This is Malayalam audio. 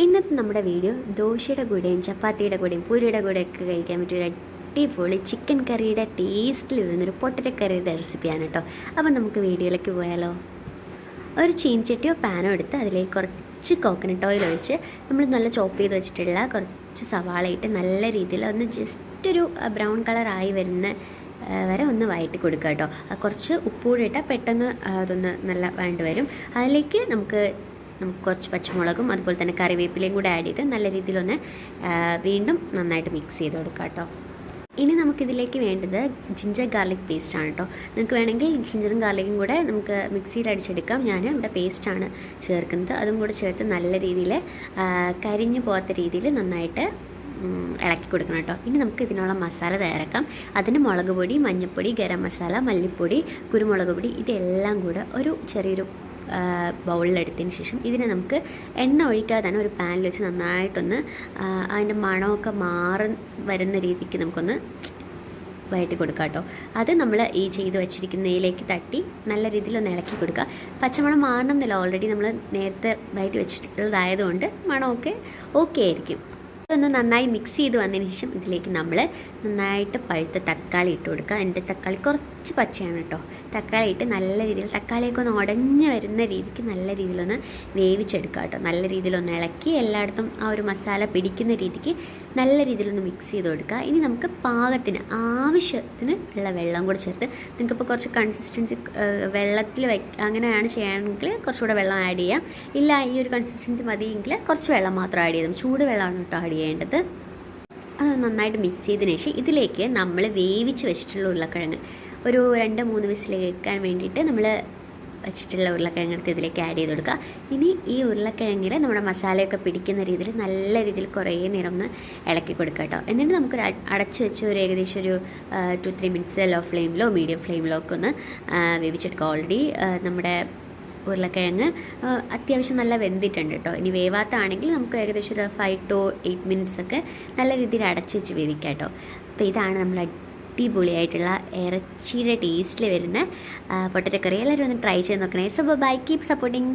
ഇന്നത്തെ നമ്മുടെ വീഡിയോ ദോശയുടെ കൂടെയും ചപ്പാത്തിയുടെ കൂടെയും പൂരിയുടെ കൂടെയൊക്കെ കഴിക്കാൻ പറ്റിയൊരു അടിപൊളി ചിക്കൻ കറിയുടെ ടേസ്റ്റിൽ വരുന്നൊരു പൊട്ടറ്റോ കറിയുടെ റെസിപ്പിയാണ് കേട്ടോ. അപ്പം നമുക്ക് വീഡിയോയിലേക്ക് പോയാലോ. ഒരു ചീനച്ചട്ടിയോ പാനോ എടുത്ത് അതിലേക്ക് കുറച്ച് കോക്കനട്ട് ഓയിൽ ഒഴിച്ച് നമ്മൾ നല്ല ചോപ്പ് ചെയ്ത് വെച്ചിട്ടുള്ള കുറച്ച് സവാള ഇട്ട് നല്ല രീതിയിൽ ഒന്ന് ജസ്റ്റ് ഒരു ബ്രൗൺ കളറായി വരുന്ന വരെ ഒന്ന് വഴറ്റി കൊടുക്കുക കേട്ടോ. കുറച്ച് ഉപ്പുകൂടി ഇട്ടാൽ പെട്ടെന്ന് അതൊന്ന് നല്ല വേണ്ടി വരും. അതിലേക്ക് നമുക്ക് കുറച്ച് പച്ചമുളകും അതുപോലെ തന്നെ കറിവേപ്പിലയും കൂടെ ആഡ് ചെയ്ത് നല്ല രീതിയിലൊന്ന് വീണ്ടും നന്നായിട്ട് മിക്സ് ചെയ്ത് കൊടുക്കുക കേട്ടോ. ഇനി നമുക്കിതിലേക്ക് വേണ്ടത് ജിഞ്ചർ ഗാർലിക് പേസ്റ്റാണ് കേട്ടോ. നിങ്ങൾക്ക് വേണമെങ്കിൽ ജിഞ്ചറും ഗാർലിക്കും കൂടെ നമുക്ക് മിക്സിയിൽ അടിച്ചെടുക്കാം. ഞാൻ ഇവിടെ പേസ്റ്റാണ് ചേർക്കുന്നത്. അതും കൂടെ ചേർത്ത് നല്ല രീതിയിൽ കരിഞ്ഞു പോകാത്ത രീതിയിൽ നന്നായിട്ട് ഇളക്കി കൊടുക്കണം കേട്ടോ. ഇനി നമുക്ക് ഇതിനുള്ള മസാല തയ്യാറാക്കാം. അതിന് മുളക് പൊടി, മഞ്ഞൾപ്പൊടി, ഗരം മസാല, മല്ലിപ്പൊടി, കുരുമുളക് പൊടി ഇതെല്ലാം കൂടെ ഒരു ചെറിയൊരു ബൗളിലെടുത്തതിന് ശേഷം ഇതിനെ നമുക്ക് എണ്ണ ഒഴിക്കാതെ തന്നെ ഒരു പാനിൽ വെച്ച് നന്നായിട്ടൊന്ന് അതിൻ്റെ മണമൊക്കെ വരുന്ന രീതിക്ക് നമുക്കൊന്ന് വഴറ്റി കൊടുക്കുക കേട്ടോ. അത് നമ്മൾ ഈ ചെയ്ത് വെച്ചിരിക്കുന്നതിലേക്ക് തട്ടി നല്ല രീതിയിലൊന്ന് ഇളക്കി കൊടുക്കുക. പച്ചമണം മാറണമെന്നില്ല, ഓൾറെഡി നമ്മൾ നേരത്തെ വഴറ്റി വെച്ചിട്ടുള്ളതായതുകൊണ്ട് മണമൊക്കെ ഓക്കെ ആയിരിക്കും. ഒന്ന് നന്നായി മിക്സ് ചെയ്ത് വന്നതിന് ശേഷം ഇതിലേക്ക് നമ്മൾ നന്നായിട്ട് പഴുത്ത തക്കാളി ഇട്ട് കൊടുക്കുക. എൻ്റെ തക്കാളി കുറച്ച് പച്ചയാണ് കേട്ടോ. തക്കാളി ഇട്ട് നല്ല രീതിയിൽ തക്കാളിയൊക്കെ ഒന്ന് ഉടഞ്ഞു വരുന്ന രീതിക്ക് നല്ല രീതിയിലൊന്ന് വേവിച്ചെടുക്കുക കേട്ടോ. നല്ല രീതിയിലൊന്ന് ഇളക്കി എല്ലായിടത്തും ആ ഒരു മസാല പിടിക്കുന്ന രീതിക്ക് നല്ല രീതിയിലൊന്ന് മിക്സ് ചെയ്ത് കൊടുക്കുക. ഇനി നമുക്ക് പാകത്തിന് ആവശ്യത്തിന് ഉള്ള വെള്ളം കൂടെ ചേർത്ത്, നിങ്ങൾക്കിപ്പോൾ കുറച്ച് കൺസിസ്റ്റൻസി വെള്ളത്തിൽ അങ്ങനെയാണ് ചെയ്യുകയാണെങ്കിൽ കുറച്ചുകൂടെ വെള്ളം ആഡ് ചെയ്യാം. ഇല്ല ഈ ഒരു കൺസിസ്റ്റൻസി മതിയെങ്കിൽ കുറച്ച് വെള്ളം മാത്രം ആഡ് ചെയ്താൽ ചൂട് വെള്ളമാണ് കേട്ടോ ആഡ് ചെയ്യേണ്ടത്. അത് നന്നായിട്ട് മിക്സ് ചെയ്തതിന് ശേഷം ഇതിലേക്ക് നമ്മൾ വേവിച്ച് വെച്ചിട്ടുള്ള ഉരുളക്കിഴങ്ങ് ഒരു 2-3 വിസിൽ കേൾക്കാൻ വേണ്ടിയിട്ട് നമ്മൾ വെച്ചിട്ടുള്ള ഉരുളക്കിഴങ്ങെടുത്ത് ഇതിലേക്ക് ആഡ് ചെയ്ത് കൊടുക്കുക. ഇനി ഈ ഉരുളക്കിഴങ്ങിൽ നമ്മുടെ മസാലയൊക്കെ പിടിക്കുന്ന രീതിയിൽ നല്ല രീതിയിൽ കുറേ നേരം ഒന്ന് ഇളക്കി കൊടുക്കുക കേട്ടോ. എന്നിട്ട് നമുക്കൊരു അടച്ച് വെച്ച് ഒരു ഏകദേശം ഒരു 2-3 മിനിറ്റ്സ് ലോ ഫ്ലെയിമിലോ മീഡിയം ഫ്ലെയിമിലോ ഒക്കെ ഒന്ന് വേവിച്ചെടുക്കുക. ഓൾറെഡി നമ്മുടെ ഉരുളക്കിഴങ്ങ് അത്യാവശ്യം നല്ല വെന്തിട്ടുണ്ട് കേട്ടോ. ഇനി വേവാത്താണെങ്കിൽ നമുക്ക് ഏകദേശം ഒരു 5-8 മിനിറ്റ്സ് ഒക്കെ നല്ല രീതിയിൽ അടച്ച് വെച്ച് വേവിക്കാം കേട്ടോ. അപ്പോൾ ഇതാണ് നമ്മൾ അടിപൊളിയായിട്ടുള്ള ഇറച്ചിയുടെ ടേസ്റ്റിൽ വരുന്ന പൊട്ടറ്റോ കറി. എല്ലാവരും ഒന്ന് ട്രൈ ചെയ്ത് നോക്കണേ. So bye, keep supporting.